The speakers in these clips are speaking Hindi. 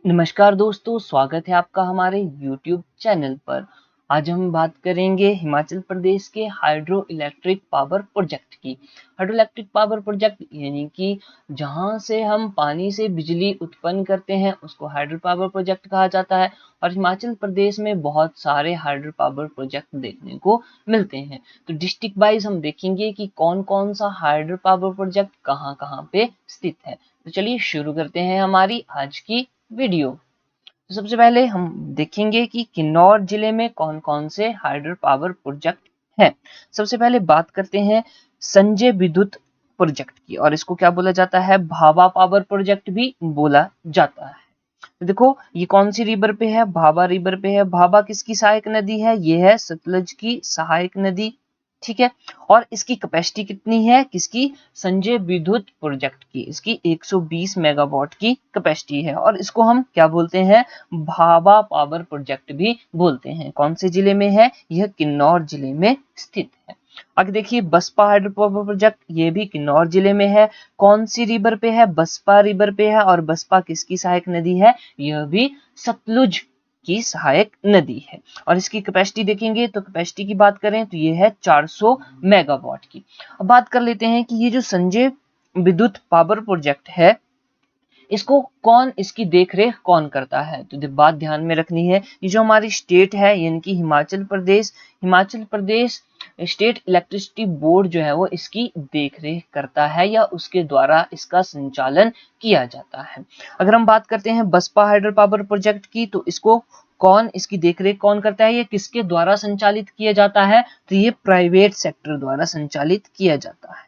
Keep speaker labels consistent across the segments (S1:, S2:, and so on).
S1: नमस्कार दोस्तों, स्वागत है आपका हमारे YouTube चैनल पर। आज हम बात करेंगे हिमाचल प्रदेश के हाइड्रो इलेक्ट्रिक पावर प्रोजेक्ट की। हाइड्रो इलेक्ट्रिक पावर प्रोजेक्ट यानी कि जहां से हम पानी से बिजली उत्पन्न करते हैं उसको हाइड्रो पावर प्रोजेक्ट कहा जाता है। और हिमाचल प्रदेश में बहुत सारे हाइड्रो पावर प्रोजेक्ट देखने को मिलते हैं। तो डिस्ट्रिक्ट वाइज हम देखेंगे कि कौन कौन सा हाइड्रो पावर प्रोजेक्ट कहाँ कहाँ पे स्थित है। तो चलिए शुरू करते हैं हमारी आज की वीडियो। तो सबसे पहले हम देखेंगे कि किन्नौर जिले में कौन कौन से हाइड्रो पावर प्रोजेक्ट हैं। सबसे पहले बात करते हैं संजय विद्युत प्रोजेक्ट की, और इसको क्या बोला जाता है, भाभा पावर प्रोजेक्ट भी बोला जाता है। तो देखो ये कौन सी रिवर पे है, भाभा रिवर पे है। भाभा किसकी सहायक नदी है, ये है सतलुज की सहायक नदी, ठीक है। और इसकी कैपेसिटी कितनी है, किसकी, संजय विद्युत प्रोजेक्ट की, इसकी 120 मेगावाट की कैपेसिटी है। और इसको हम क्या बोलते हैं, भाभा पावर प्रोजेक्ट भी बोलते हैं। कौन से जिले में है, यह किन्नौर जिले में स्थित है। आगे देखिए बसपा हाइड्रो पावर प्रोजेक्ट, ये भी किन्नौर जिले में है। कौन सी रिवर पे है, बसपा रिवर पे है। और बसपा किसकी सहायक नदी है, यह भी सतलुज की सहायक नदी है। और इसकी कैपेसिटी देखेंगे तो कैपेसिटी की बात करें तो ये है 400 मेगावाट की। अब बात कर लेते हैं कि ये जो संजय विद्युत पावर प्रोजेक्ट है इसको कौन, इसकी देखरेख कौन करता है। तो बात ध्यान में रखनी है, ये जो हमारी स्टेट है यानी कि Himachal Pradesh state electricity board जो है वो इसकी देखरेख करता है या उसके द्वारा इसका संचालन किया जाता है। अगर हम बात करते हैं बसपा हाइड्रो पावर प्रोजेक्ट की, तो इसको कौन, इसकी देखरेख कौन करता है, ये किसके द्वारा संचालित किया जाता है, तो ये प्राइवेट सेक्टर द्वारा संचालित किया जाता है,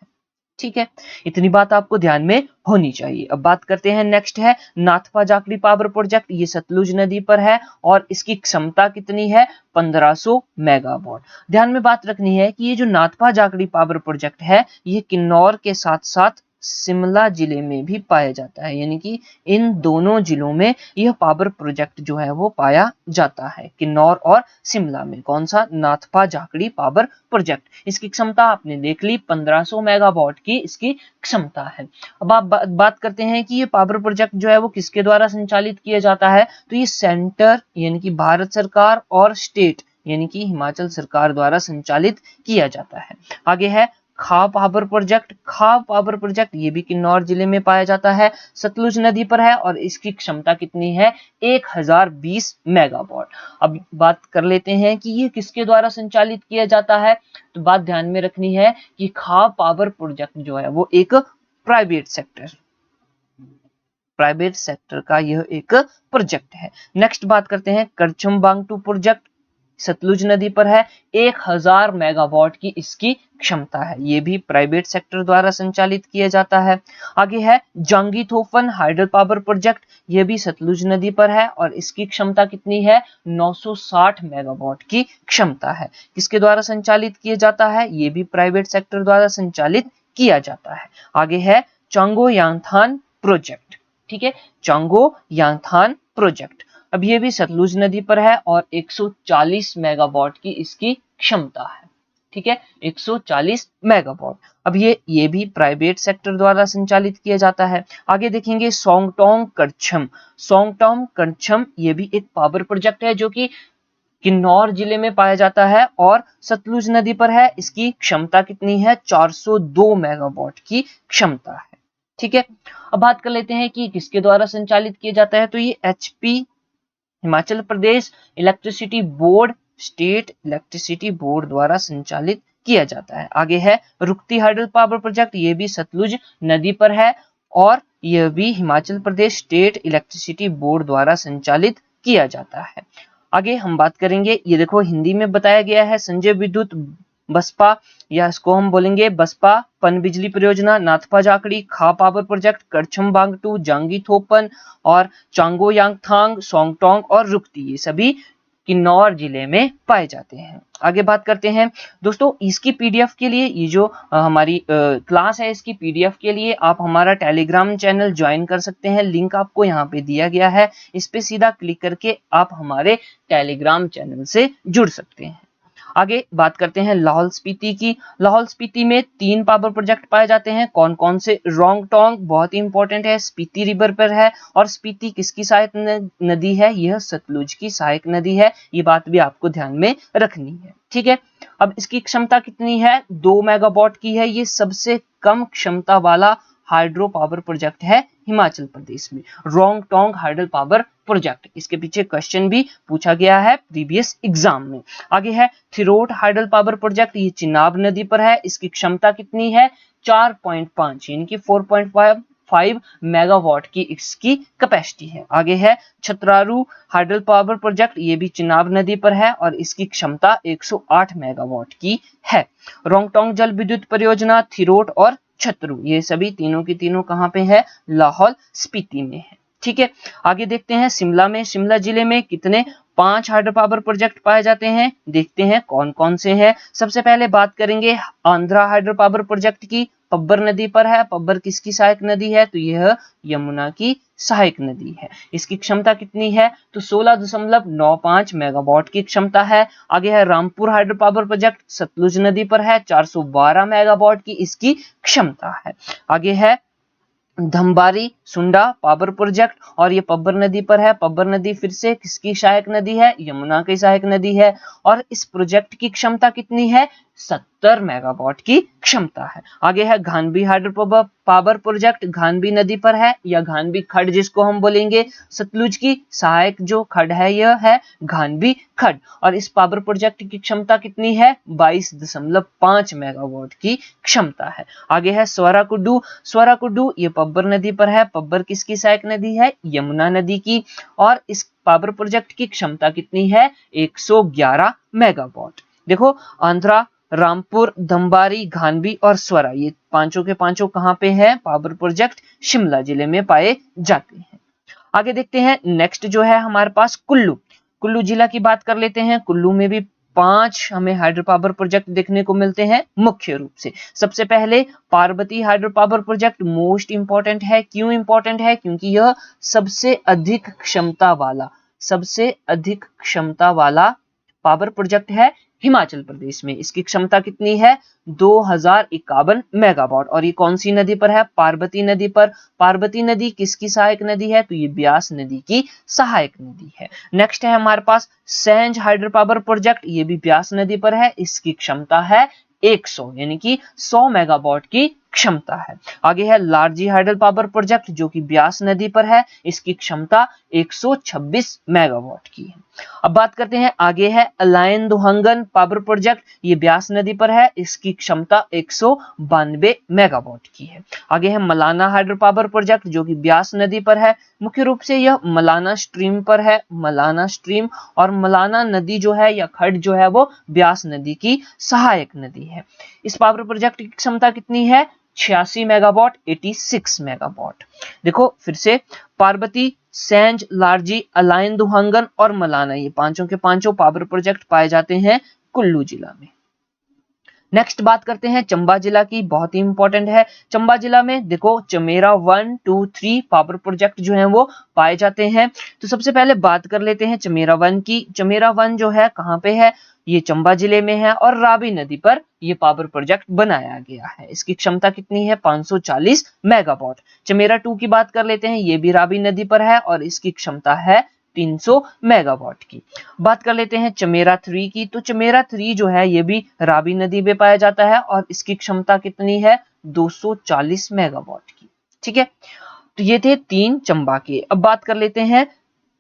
S1: ठीक है। इतनी बात आपको ध्यान में होनी चाहिए। अब बात करते हैं, नेक्स्ट है नाथपा जाखड़ी पावर प्रोजेक्ट, ये सतलुज नदी पर है और इसकी क्षमता कितनी है, 1500 मेगावाट। ध्यान में बात रखनी है कि ये जो नाथपा जाखड़ी पावर प्रोजेक्ट है ये किन्नौर के साथ साथ शिमला जिले में भी पाया जाता है, यानी कि इन दोनों जिलों में यह पावर प्रोजेक्ट जो है वो पाया जाता है, किन्नौर और शिमला में। कौन सा, नाथपा जाखड़ी पावर प्रोजेक्ट। इसकी क्षमता आपने देख ली, 1500 मेगावाट की इसकी क्षमता है। अब आप बात करते हैं कि ये पावर प्रोजेक्ट जो है वो किसके द्वारा संचालित किया जाता है, तो ये सेंटर यानी कि भारत सरकार और स्टेट यानी कि हिमाचल सरकार द्वारा संचालित किया जाता है। आगे है खाप पावर प्रोजेक्ट। खाप पावर प्रोजेक्ट ये भी किन्नौर जिले में पाया जाता है, सतलुज नदी पर है और इसकी क्षमता कितनी है, 1020 मेगावाट। अब बात कर लेते हैं कि ये किसके द्वारा संचालित किया जाता है, तो बात ध्यान में रखनी है कि खाप पावर प्रोजेक्ट जो है वो एक प्राइवेट सेक्टर का यह एक प्रोजेक्ट है। नेक्स्ट बात करते हैं करछम बांगटू प्रोजेक्ट, सतलुज नदी पर है, 1000 मेगावाट की इसकी क्षमता है, यह भी प्राइवेट सेक्टर द्वारा संचालित किया जाता है। आगे है जांगी थोफन हाइडल पावर प्रोजेक्ट, यह भी सतलुज नदी पर है और इसकी क्षमता कितनी है, 960 मेगावाट की क्षमता है। किसके द्वारा संचालित किया जाता है, यह भी प्राइवेट सेक्टर द्वारा संचालित किया जाता है। आगे है चांगो यांगथान प्रोजेक्ट, ठीक है, चांगो यांगथान प्रोजेक्ट। अब ये भी सतलुज नदी पर है और 140 मेगावाट की इसकी क्षमता है, ठीक है, 140 मेगावाट। अब ये भी प्राइवेट सेक्टर द्वारा संचालित किया जाता है। आगे देखेंगे सोंगटोंग करछम। सोंगटोंग करछम ये भी एक पावर प्रोजेक्ट है जो कि किन्नौर जिले में पाया जाता है और सतलुज नदी पर है। इसकी क्षमता कितनी है, 402 मेगावाट की क्षमता है, ठीक है। अब बात कर लेते हैं कि किसके द्वारा संचालित किया जाता है, तो ये HP Himachal Pradesh electricity board, state electricity board द्वारा संचालित किया जाता है। आगे है रुकती हाइडल पावर प्रोजेक्ट, ये भी सतलुज नदी पर है और यह भी Himachal Pradesh state electricity board द्वारा संचालित किया जाता है। आगे हम बात करेंगे, ये देखो हिंदी में बताया गया है, संजय विद्युत बसपा, या इसको हम बोलेंगे बसपा पन बिजली परियोजना, नाथपा जाखड़ी, खा पावर प्रोजेक्ट, करछम बांगटू, जांगी थोपन और चांगो यांगथांग, सोंगटोंग और रुकती, ये सभी किन्नौर जिले में पाए जाते हैं। आगे बात करते हैं दोस्तों, इसकी पीडीएफ के लिए, ये जो हमारी क्लास है इसकी पीडीएफ के लिए आप हमारा टेलीग्राम चैनल ज्वाइन कर सकते हैं। लिंक आपको यहाँ पे दिया गया है, इस पे सीधा क्लिक करके आप हमारे टेलीग्राम चैनल से जुड़ सकते हैं। आगे बात करते हैं लाहौल स्पीति की। लाहौल स्पीति में 3 पावर प्रोजेक्ट पाए जाते हैं। कौन कौन से? रोंगटोंग बहुत ही इंपॉर्टेंट है, स्पीति रिवर पर है। और स्पीति किसकी सहायक नदी है? यह सतलुज की सहायक नदी है। ये बात भी आपको ध्यान में रखनी है, ठीक है। अब इसकी क्षमता कितनी है? 2 मेगावाट की है। ये सबसे कम क्षमता वाला हाइड्रो पावर प्रोजेक्ट है हिमाचल प्रदेश में, रोंगटोंग हाइडल पावर प्रोजेक्ट। इसके पीछे क्वेश्चन भी पूछा गया है प्रीवियस एग्जाम में। आगे है थिरोट हाइडल पावर प्रोजेक्ट, ये चिनाब नदी पर है। इसकी क्षमता कितनी है? 4.5 यानी कि 4.5 मेगावाट की इसकी कैपेसिटी है। आगे है छतरारू हाइडल पावर प्रोजेक्ट, ये भी चिनाब नदी पर है और इसकी क्षमता 108 मेगावाट की है। रोंगटोंग जल विद्युत परियोजना, थिरोट और छतरू, ये सभी तीनों की तीनों कहां पे है? लाहौल स्पीति में है, ठीक है। आगे देखते हैं शिमला में। शिमला जिले में कितने? 5 हाइड्रो पावर प्रोजेक्ट पाए जाते हैं। देखते हैं कौन कौन से हैं। सबसे पहले बात करेंगे आंध्रा हाइड्रो पावर प्रोजेक्ट की, पब्बर नदी पर है। पब्बर किसकी सहायक नदी है? तो यह यमुना की सहायक नदी है। इसकी क्षमता कितनी है? तो 16.95 मेगावाट की क्षमता है। आगे है Rampur hydro power project, Sutlej नदी पर है, 412 मेगावाट की इसकी क्षमता है। आगे है धमबारी सुंडा पावर प्रोजेक्ट और ये पब्बर नदी पर है। पब्बर नदी फिर से किसकी सहायक नदी है? यमुना की सहायक नदी है। और इस प्रोजेक्ट की क्षमता कितनी है? 70 मेगावाट की क्षमता है। आगे है घानबी हाइड्रो पावर प्रोजेक्ट, घानबी नदी पर है या घानबी खड जिसको हम बोलेंगे। सतलुज की सहायक जो खड है यह है घानबी खड और इस पावर प्रोजेक्ट की क्षमता कितनी है? 22.5 मेगावाट की क्षमता है। आगे है स्वराकुडू। स्वराकुडू ये पब्बर नदी पर है। पब्बर किसकी सहायक नदी है? यमुना नदी की। और इस पावर प्रोजेक्ट की क्षमता कितनी है? 111 मेगावाट। देखो आंध्रा, रामपुर, धमबारी, घानबी और स्वरा, ये पांचों के पांचों कहां पे हैं? पावर प्रोजेक्ट शिमला जिले में पाए जाते हैं। आगे देखते हैं नेक्स्ट जो है हमारे पास कुल्लू। कुल्लू जिला की बात कर लेते हैं। कुल्लू में भी 5 हमें हाइड्रो पावर प्रोजेक्ट देखने को मिलते हैं मुख्य रूप से। सबसे पहले Parvati hydro power project most important है। क्यों इंपॉर्टेंट है? क्योंकि यह सबसे अधिक क्षमता वाला पावर प्रोजेक्ट है हिमाचल प्रदेश में। इसकी क्षमता कितनी है? 2051 मेगावाट। और ये कौन सी नदी पर है? पार्वती नदी पर। पार्वती नदी किसकी सहायक नदी है? तो ये ब्यास नदी की सहायक नदी है। नेक्स्ट है हमारे पास सेंज हाइड्रो पावर प्रोजेक्ट, ये भी ब्यास नदी पर है। इसकी क्षमता है 100 यानी कि 100 मेगावाट की क्षमता है। आगे है लारजी हाइडल पावर प्रोजेक्ट जो कि ब्यास नदी पर है। इसकी क्षमता 126 मेगावाट की है। अब बात करते हैं आगे है अलायन दुहंगन पावर प्रोजेक्ट, ये ब्यास नदी पर है। इसकी क्षमता 192 मेगावाट की है। आगे है मलाना हाइड्रो पावर प्रोजेक्ट जो कि ब्यास नदी पर है। मुख्य रूप से यह मलाना स्ट्रीम पर है, मलाना स्ट्रीम। और मलाना नदी जो है या खड जो है वो ब्यास नदी की सहायक नदी है। इस पावर प्रोजेक्ट की क्षमता कितनी है? 86 मेगावाट, 86 मेगावाट। देखो फिर से पार्वती, सेंज, लारजी, अलायन दुहंगन और मलाना, ये पांचों के पांचों पावर प्रोजेक्ट पाए जाते हैं कुल्लू जिला में। नेक्स्ट बात करते हैं चंबा जिला की, बहुत ही इंपॉर्टेंट है। चंबा जिला में देखो चमेरा 1, 2, 3 पावर प्रोजेक्ट जो हैं वो पाए जाते हैं। तो सबसे पहले बात कर लेते हैं चमेरा 1 की। चमेरा 1 जो है कहां पे है? ये चंबा जिले में है और रावी नदी पर ये पावर प्रोजेक्ट बनाया गया है। इसकी क्षमता कितनी है? 540 मेगावाट। चमेरा 2 की बात कर लेते हैं, ये भी रावी नदी पर है और इसकी क्षमता है 300 मेगावाट की। बात कर लेते हैं चमेरा 3 की। तो चमेरा 3 जो है ये भी रावी नदी में पाया जाता है और इसकी क्षमता कितनी है? 240 मेगावाट की। ठीक है, तो ये थे 3 चंबा के। अब बात कर लेते हैं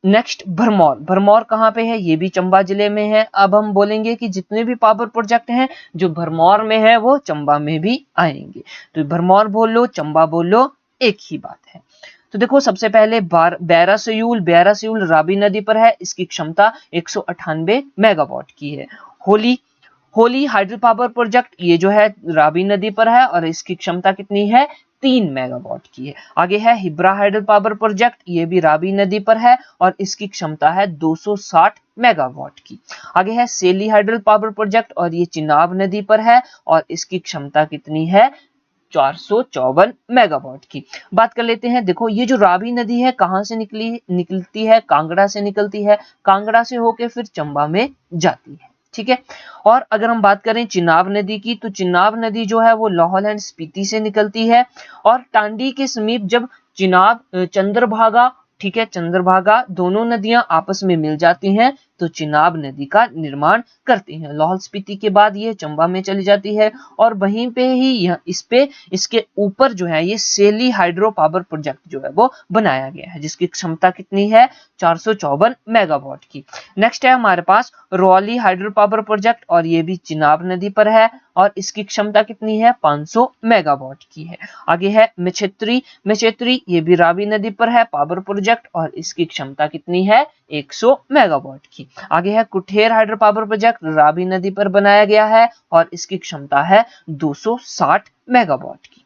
S1: नेक्स्ट भरमौर। भरमौर कहां पे है? ये भी चंबा जिले में है। अब हम बोलेंगे कि जितने भी पावर प्रोजेक्ट हैं जो भरमौर में है वो चंबा में भी आएंगे। तो भरमौर बोल लो, चंबा बोल लो, एक ही बात है। तो देखो सबसे पहले बैरा सयूल। बैरा सयूल रावी नदी पर है। इसकी क्षमता 198 मेगावाट की है। होली हाइड्रो पावर प्रोजेक्ट ये जो है रावी नदी पर है और इसकी क्षमता कितनी है? 3 मेगावाट की है। आगे है हिब्रा हाइड्रो पावर प्रोजेक्ट, ये भी रावी नदी पर है और इसकी क्षमता है 260 मेगावाट की। आगे है सेली हाइड्रो पावर प्रोजेक्ट और ये चिनाब नदी पर है और इसकी क्षमता कितनी है? 454 मेगावाट की। बात कर लेते हैं, देखो ये जो रावी नदी है कहां से निकलती है? कांगड़ा से निकलती है। कांगड़ा से होके फिर चंबा में जाती है। ठीक है। और अगर हम बात करें चिनाब नदी की, तो चिनाब नदी जो है वो लाहौल एंड स्पीति से निकलती है, और टांडी के समीप जब चिनाब चंद्रभागा, ठीक है, चंद्रभागा दोनों नदियां आपस में मिल जाती हैं तो चिनाब नदी का निर्माण करती हैं। लाहौल स्पीति के बाद ये चंबा में चली जाती है, और वहीं पे ही इसके ऊपर जो है ये सेली हाइड्रो पावर प्रोजेक्ट जो है वो बनाया गया है, जिसकी क्षमता कितनी है, 454 मेगावाट की। नेक्स्ट है हमारे पास रौली हाइड्रो पावर प्रोजेक्ट, और ये भी चिनाब नदी पर है, और इसकी क्षमता कितनी है, 500 मेगावाट की है। आगे है मेचेत्री, ये भी रावी नदी पर है पावर प्रोजेक्ट, और इसकी क्षमता कितनी है, 100 मेगावाट की। आगे है कुठेर हाइड्रो पावर प्रोजेक्ट, रावी नदी पर बनाया गया है, और इसकी क्षमता है 260 मेगावाट की।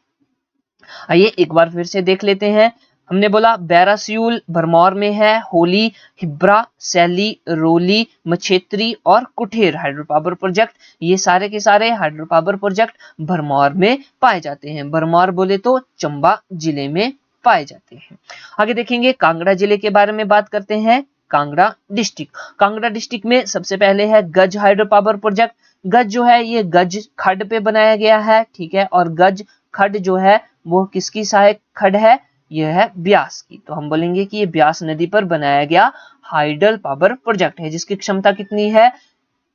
S1: आइए एक बार फिर से देख लेते हैं। हमने बोला बैरासियूल भरमौर में है, होली, हिब्रा, सैली, रोली, मछेत्री और कुठेर हाइड्रो पावर प्रोजेक्ट, ये सारे के सारे हाइड्रो पावर प्रोजेक्ट भरमौर में पाए जाते हैं। भरमौर बोले तो चंबा जिले में पाए जाते हैं। आगे देखेंगे कांगड़ा जिले के बारे में बात करते हैं। कांगड़ा डिस्ट्रिक्ट में सबसे पहले है गज हाइड्रो पावर प्रोजेक्ट। गज जो है ये गज खड्ड पे बनाया गया है, ठीक है, और गज खड्ड जो है वो किसकी सहायक खड्ड है, यह है ब्यास की। तो हम बोलेंगे कि ये ब्यास नदी पर बनाया गया हाइडल पावर प्रोजेक्ट है, जिसकी क्षमता कितनी है,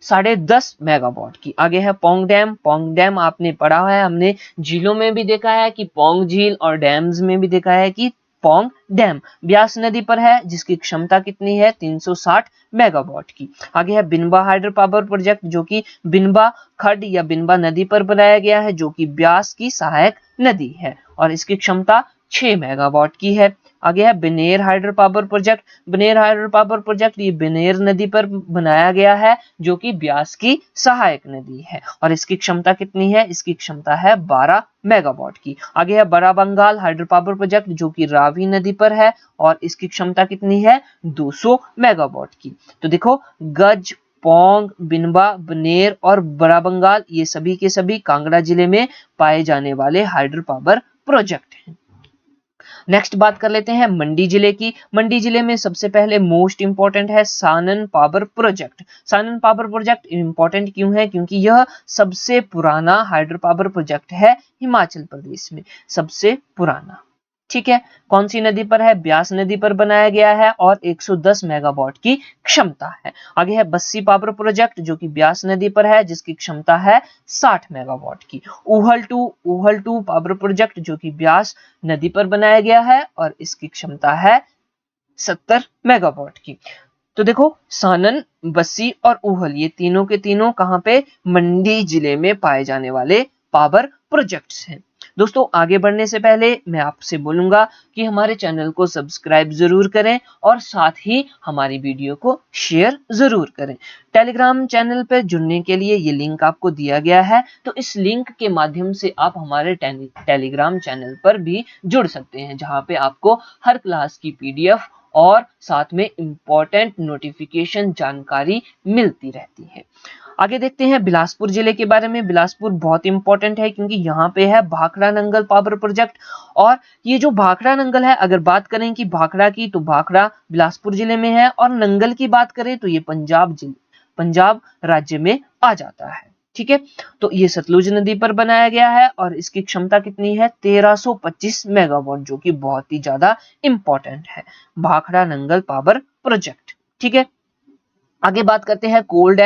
S1: 10.5 मेगावाट की। आगे है पोंग डैम आपने पढ़ा है, हमने झीलों में भी देखा है कि पोंग झील, और डैम्स में भी देखा है कि पोंग डैम ब्यास नदी पर है, जिसकी क्षमता कितनी है, 360 मेगावाट की। आगे है बिनबा हाइड्रो पावर प्रोजेक्ट, जो कि बिनबा खड्ड या बिनबा नदी पर बनाया गया है, जो कि ब्यास की सहायक नदी है, और इसकी क्षमता 6 मेगावाट की है। आगे है बनेर हाइड्रो पावर प्रोजेक्ट, ये बनेर नदी पर बनाया गया है, जो कि ब्यास की सहायक नदी है, और इसकी क्षमता कितनी है, इसकी क्षमता है 12 मेगावाट की। आगे है बड़ा बंगाल हाइड्रो पावर प्रोजेक्ट, जो कि रावी नदी पर है, और इसकी क्षमता कितनी है, 200 मेगावाट की। तो देखो गज, पोंग, बिनबा, बनेर और बड़ा बंगाल ये सभी के सभी कांगड़ा जिले में पाए जाने वाले हाइड्रो पावर प्रोजेक्ट हैं। नेक्स्ट बात कर लेते हैं मंडी जिले की। मंडी जिले में सबसे पहले मोस्ट इंपॉर्टेंट है Shanan power project. Shanan power project important क्यों है, क्योंकि यह सबसे पुराना हाइड्रो पावर प्रोजेक्ट है हिमाचल प्रदेश में, सबसे पुराना। ठीक है, कौन सी नदी पर है, ब्यास नदी पर बनाया गया है, और 110 मेगावाट की क्षमता है। आगे है बस्सी पावर प्रोजेक्ट, जो कि ब्यास नदी पर है, जिसकी क्षमता है 60 मेगावाट की। ऊहल टू पावर प्रोजेक्ट, जो कि ब्यास नदी पर बनाया गया है, और इसकी क्षमता है 70 मेगावाट की। तो देखो सानन, बस्सी और ऊहल ये तीनों के तीनों कहां पे, मंडी जिले में पाए जाने वाले पावर प्रोजेक्ट्स हैं। दोस्तों आगे बढ़ने से पहले मैं आपसे बोलूंगा कि हमारे चैनल को सब्सक्राइब जरूर करें, और साथ ही हमारी वीडियो को शेयर जरूर करें। टेलीग्राम चैनल पर जुड़ने के लिए ये लिंक आपको दिया गया है, तो इस लिंक के माध्यम से आप हमारे टेलीग्राम चैनल पर भी जुड़ सकते हैं, जहां पे आपको हर क्लास की PDF और साथ में इंपॉर्टेंट नोटिफिकेशन जानकारी मिलती रहती है। आगे देखते हैं बिलासपुर जिले के बारे में। बिलासपुर बहुत इंपॉर्टेंट है, क्योंकि यहाँ पे है भाखड़ा नंगल पावर प्रोजेक्ट, और ये जो भाखड़ा नंगल है, अगर बात करें कि भाखड़ा की, तो भाखड़ा बिलासपुर जिले में है, और नंगल की बात करें तो ये पंजाब राज्य में आ जाता है। ठीक है, तो ये सतलुज नदी पर बनाया गया है, और इसकी क्षमता कितनी है, 1325 मेगावाट, जो कि बहुत ही ज्यादा इंपॉर्टेंट है, भाखड़ा नंगल पावर प्रोजेक्ट। ठीक है, आगे बात करते हैं कोल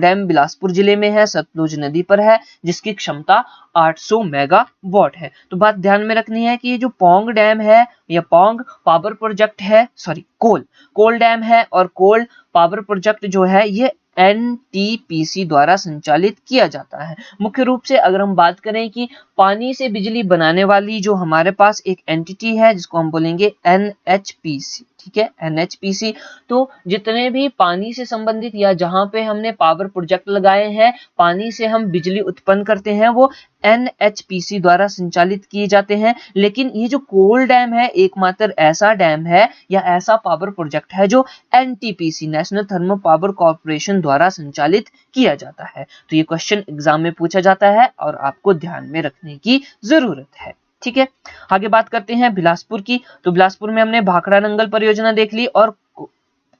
S1: डैम बिलासपुर जिले में है, सतलुज नदी पर है, जिसकी क्षमता 800 मेगावाट है। तो बात ध्यान में रखनी है कि ये जो पोंग डैम है या पोंग पावर प्रोजेक्ट है, सॉरी कोल डैम है, और कोल पावर प्रोजेक्ट जो है ये NTPC द्वारा संचालित किया जाता है। मुख्य रूप से अगर हम बात करें कि पानी से बिजली बनाने वाली जो हमारे पास एक एंटिटी है, जिसको हम बोलेंगे NHPC। ठीक है, NHPC। तो जितने भी पानी से संबंधित या जहां पे हमने पावर प्रोजेक्ट लगाए हैं, पानी से हम बिजली उत्पन्न करते हैं, वो NHPC द्वारा संचालित किए जाते हैं। लेकिन ये जो कोल डैम है, एकमात्र ऐसा डैम है या ऐसा पावर प्रोजेक्ट है जो NTPC national thermal power corporation द्वारा संचालित किया जाता है। तो ये क्वेश्चन एग्जाम में पूछा जाता है, और आपको ध्यान में रखने की जरूरत है। ठीक है, आगे बात करते हैं बिलासपुर की। तो बिलासपुर में हमने भाखड़ा नंगल परियोजना देख ली, और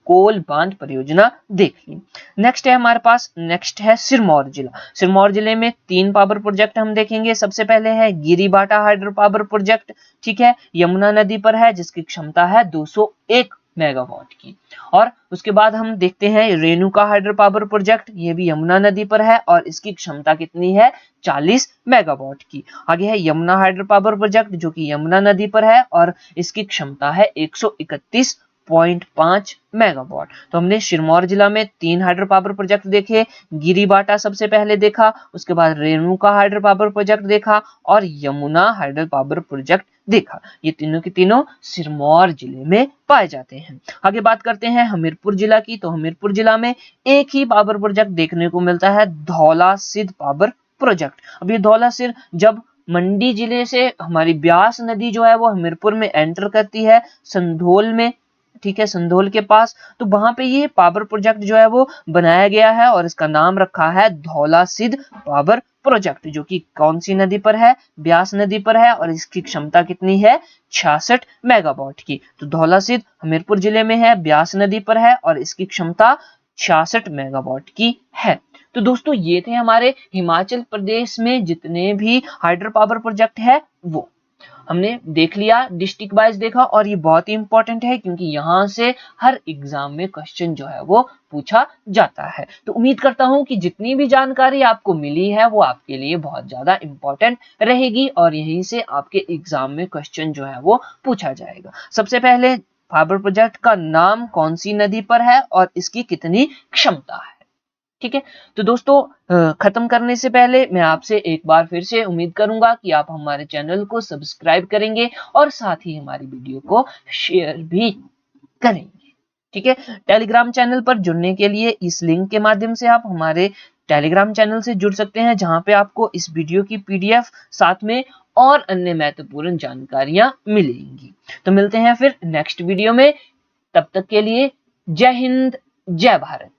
S1: कोल बांध परियोजना देख ली। नेक्स्ट है हमारे पास, नेक्स्ट है सिरमौर जिला। सिरमौर जिले में 3 पावर प्रोजेक्ट हम देखेंगे। सबसे पहले है गिरिबाटा हाइड्रो पावर प्रोजेक्ट, ठीक है, यमुना नदी पर है, जिसकी क्षमता है 201 मेगावाट की। और उसके बाद हम देखते हैं रेणुका हाइड्रो पावर प्रोजेक्ट, ये भी यमुना नदी पर है और इसकी क्षमता कितनी है, 40 मेगावाट की। आगे है यमुना हाइड्रो पावर प्रोजेक्ट जो कि यमुना नदी पर है और इसकी क्षमता है 131.5 मेगावाट। तो हमने सिरमौर जिला में 3 हाइड्रो पावर प्रोजेक्ट देखे। गिरिबाटा सबसे पहले देखा, उसके बाद रेणुका हाइड्रो पावर प्रोजेक्ट देखा और यमुना हाइड्रो पावर प्रोजेक्ट देखा। ये तीनों के तीनों सिरमौर जिले में पाए जाते हैं। आगे बात करते हैं हमीरपुर जिला की। तो हमीरपुर जिला में एक ही पावर प्रोजेक्ट देखने को मिलता है, धौलासिद्ध पावर प्रोजेक्ट। अब ये धौलासिद्ध जब मंडी जिले से हमारी ब्यास नदी जो है वो हमीरपुर में एंटर करती है, संधोल में, ठीक है, संधोल के पास, तो वहां पे ये पावर प्रोजेक्ट जो है वो बनाया गया है और इसका नाम रखा है धौलासिद्ध पावर प्रोजेक्ट, जो कि कौन सी नदी पर है, ब्यास नदी पर है और इसकी क्षमता कितनी है, 66 मेगावाट की। तो धौलासिद्ध हमीरपुर जिले में है, ब्यास नदी पर है और इसकी क्षमता 66 मेगावाट की है। तो दोस्तों ये थे हमारे हिमाचल प्रदेश में जितने भी हाइड्रो पावर प्रोजेक्ट है वो हमने देख लिया, डिस्ट्रिक्ट वाइज देखा, और ये बहुत ही इंपॉर्टेंट है क्योंकि यहाँ से हर एग्जाम में क्वेश्चन जो है वो पूछा जाता है। तो उम्मीद करता हूँ कि जितनी भी जानकारी आपको मिली है वो आपके लिए बहुत ज्यादा इंपॉर्टेंट रहेगी और यहीं से आपके एग्जाम में क्वेश्चन जो है वो पूछा जाएगा। सबसे पहले पावर प्रोजेक्ट का नाम कौन सी नदी पर है और इसकी कितनी क्षमता है, ठीक है। तो दोस्तों खत्म करने से पहले मैं आपसे एक बार फिर से उम्मीद करूंगा कि आप हमारे चैनल को सब्सक्राइब करेंगे और साथ ही हमारी वीडियो को शेयर भी करेंगे, ठीक है। टेलीग्राम चैनल पर जुड़ने के लिए इस लिंक के माध्यम से आप हमारे टेलीग्राम चैनल से जुड़ सकते हैं, जहां पे आपको इस वीडियो की PDF साथ में और अन्य महत्वपूर्ण जानकारियां मिलेंगी। तो मिलते हैं फिर नेक्स्ट वीडियो में, तब तक के लिए जय हिंद, जय भारत।